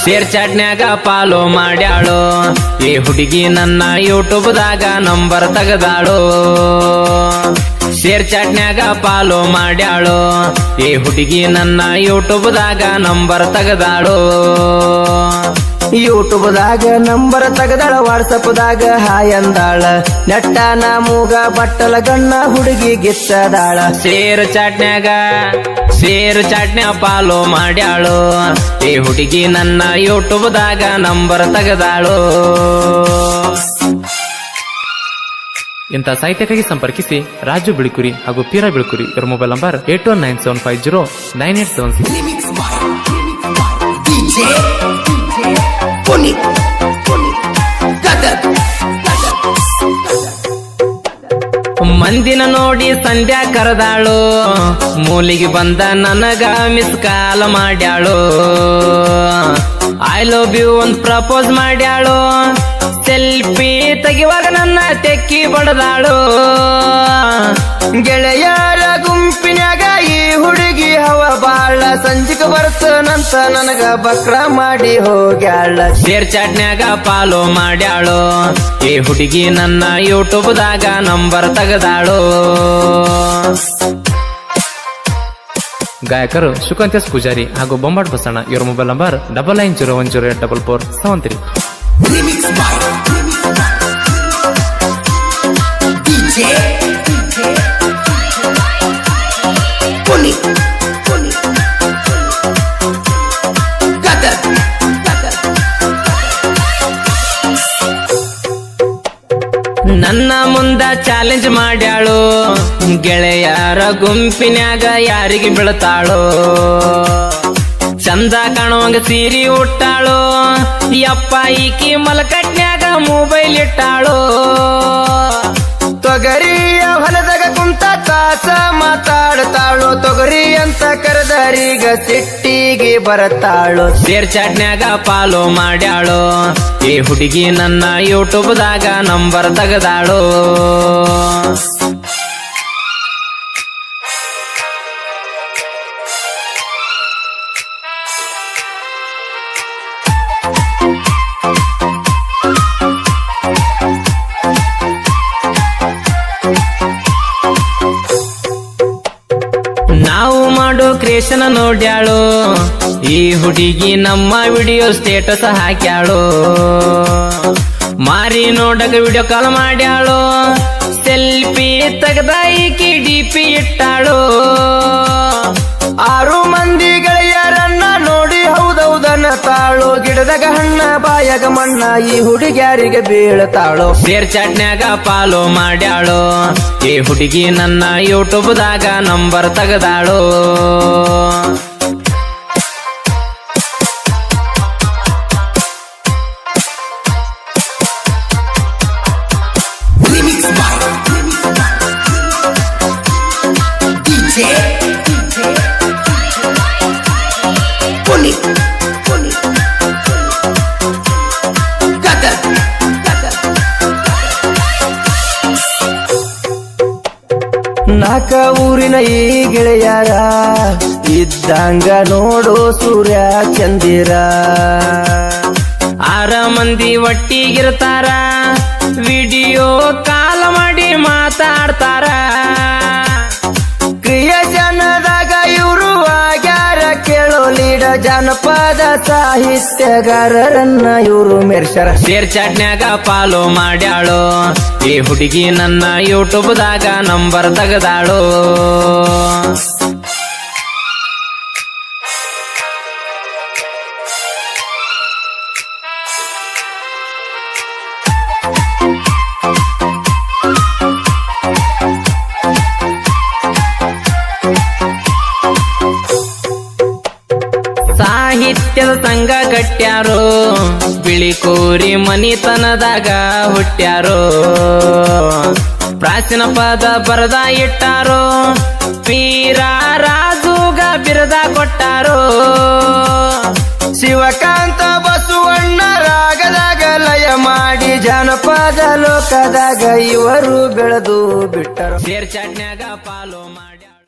Share ಚಾಟ್ನ್ಯಾಗ follow ಮಾಡ್ಯಾಳು ಈ ಹುಡುಗಿ ನನ್ನ ಯೂಟ್ಯೂಬ್ದಾಗ ನಂಬರ್ ತೆಗದಾಳು ಶೇರ್ ಚಾಟ್ನ್ಯಾಗ ಪಾಲೋ ಮಾಡ್ಯಾಳು ಈ ಹುಡುಗಿ ನನ್ನ ಯೂಟ್ಯೂಬ್ದಾಗ ನಂಬರ್ ತೆಗದಾಳು ಯೂಟ್ಯೂಬ್ದಾಗ ನಂಬರ್ ತೆಗದಾಳ ವಾಟ್ಸಪ್ದಾಗ ಹಾಯ್ ಅಂದಾಳ ನೆಟ್ಟನ ಮೂಗ ಬಟ್ಟಲ ಗಣ್ಣ ಹುಡುಗಿ ಗಿಚ್ಚದಾಳ ಶೇರ್ ಚಾಟ್ನ್ಯಾಗ ಪಾಲೋ ಮಾಡ್ಯಾಳು ಈ ಹುಡುಗಿ ನನ್ನ ಯೂಟ್ಯೂಬ್ದಾಗ ನಂಬರ್ ತೆಗದಾಳು ಇಂಥ ಸಾಹಿತ್ಯಕ್ಕಾಗಿ ಸಂಪರ್ಕಿಸಿ ರಾಜು ಬಿಳಿಕುರಿ ಹಾಗೂ ಪೀರಾ ಬಿಳಿಕುರಿ ಇವರ ಮೊಬೈಲ್ ನಂಬರ್ 819750. ಮಂದಿನ ನೋಡಿ ಸಂಧ್ಯಾ ಕರೆದಾಳು ಮೂಲಿಗೆ ಬಂದ ನನಗ ಮಿಸ್ ಕಾಲ್ ಮಾಡ್ಯಾಳು ಐ ಲವ್ ಯು ಒಂದ್ ಪ್ರಪೋಸ್ ಮಾಡ್ಯಾಳು ಸೆಲ್ಫಿ ತೆಗಿವಾಗ ನನ್ನ ತೆಕ್ಕಿ ಬಡದಾಳು ಗೆಳೆಯರ ಗುಂಪಿನಾಗ ಈ ಹುಡುಗಿ ಹವ ಬಾಳ ಸಂಜಿಕ ಬರ್ತನಂತ ನನಗ ಬಕ್ರ ಮಾಡಿ ಹೋಗ್ಯಾಳ ಶೇರ್ ಚಾಟ್ನ್ಯಾಗ ಪಾಲೋ ಮಾಡ್ಯಾಳು ಈ ಹುಡುಗಿ ನನ್ನ ಯೂಟ್ಯೂಬ್ದಾಗ ನಂಬರ್ ತೆಗದಾಳು ಗಾಯಕರು ಶುಕಂತ್ಯಸ್ ಪೂಜಾರಿ ಹಾಗೂ ಬೊಂಬಾಟ್ ಬಸಣ್ಣ ಇವರ ಮೊಬೈಲ್ ನಂಬರ್ 9901084473. ನನ್ನ ಮುಂದ ಚಾಲೆಂಜ್ ಮಾಡ್ಯಾಳು ಗೆಳೆಯರ ಗುಂಪಿನ್ಯಾಗ ಯಾರಿಗೆ ಬೀಳ್ತಾಳು ಚಂದ ಕಾಣುವಂಗ ಸೀರಿ ಉಟ್ಟಾಳು ಯಪ್ಪ ಈಕಿ ಮಲಕಟ್ನ್ಯಾಗ ಮೊಬೈಲ್ ಇಟ್ಟಾಳು ತೊಗರಿಯ ಹೊಲದಾಗ ಕುಂತ ತಾಸ ಮಾತಾಡ್ತಾಳು ತೊಗರಿ ಅಂತ ಕರೆದರೀಗ ಸಿಟ್ಟಿಗೆ ಬರತಾಳು ಶೇರ್ ಚಾಟ್ನ್ಯಾಗ ಪಾಲೋ ಮಾಡ್ಯಾಳು ಈ ಹುಡುಗಿ ನನ್ನ ಯೂಟ್ಯೂಬ್ದಾಗ ನಂಬರ್ ತೆಗದಾಳು ನಾವು ಮಾಡೋ ಕ್ರಿಯೇಷನ್ ನೋಡ್ಯಾಳು ಈ ಹುಡುಗಿ ನಮ್ಮ ವಿಡಿಯೋ ಸ್ಟೇಟಸ್ ಹಾಕ್ಯಾಳು ಮಾರಿ ನೋಡಕ ವಿಡಿಯೋ ಕಾಲ್ ಮಾಡ್ಯಾಳು ಸೆಲ್ಫಿ ತೆಗದ ಈಕಿ ಡಿಪಿ ಇಟ್ಟಾಳು 6 ಮಂದಿ ಗೆಳೆಯರನ್ನ ನೋಡಿ ಹೌದೌದನ್ನ ತಾಳು ಗಿಡದಾಗ ಹಣ್ಣ ಬಾಯಾಗ ಮಣ್ಣ ಈ ಹುಡುಗ್ಯಾರಿಗೆ ಬೀಳ್ತಾಳು ಶೇರ್ ಚಾಟ್ನ್ಯಾಗ ಪಾಲೋ ಮಾಡ್ಯಾಳು ಈ ಹುಡುಗಿ ನನ್ನ ಯೂಟ್ಯೂಬ್ದಾಗ ನಂಬರ್ ತೆಗದಾಳು ನಾಕ ಊರಿನ ಈ ಗೆಳೆಯರ ಇದ್ದಂಗ ನೋಡು ಸೂರ್ಯ ಚಂದಿರ 6 ಮಂದಿ ಒಟ್ಟಿಗಿರ್ತಾರ ವಿಡಿಯೋ ಕಾಲ್ ಮಾಡಿ ಮಾತಾಡ್ತಾರ ಕ್ರಿಯೇಷನ್ದಾಗ ಇವರು ಆಗ್ಯಾರ ಕೇಳೋ ಲೀಡ ಜನಪದ ಸಾಹಿತ್ಯಗಾರರನ್ನ ಇವರು ಮೆರ್ಸರ ಶೇರ್ ಚಾಟ್ನ್ಯಾಗ ಪಾಲೋ ಮಾಡ್ಯಾಳು ಈ ಹುಡುಗಿ ನನ್ನ ಯೂಟ್ಯೂಬ್ದಾಗ ನಂಬರ್ ತೆಗದಾಳು ಸಾಹಿತ್ಯದ ಸಂಘ ಕಟ್ಯಾರೋ ಬಿಳಿಕೋರಿ ಮನಿತನದಾಗ ಹುಟ್ಟ್ಯಾರೋ ಪ್ರಾಚೀನ ಪದ ಬರದ ಇಟ್ಟಾರೋ ಪೀರ ರಾಜುಗ ಬಿರದ ಕೊಟ್ಟಾರೋ ಶಿವಕಾಂತ ಬಸವಣ್ಣ ರಾಗದಾಗ ಲಯ ಮಾಡಿ ಜನಪದ ಲೋಕದಾಗ ಇವರು ಬೆಳೆದು ಬಿಟ್ಟರು ಶೇರ್ ಚಾಟ್ನ್ಯಾಗ ಪಾಲೋ ಮಾಡಿ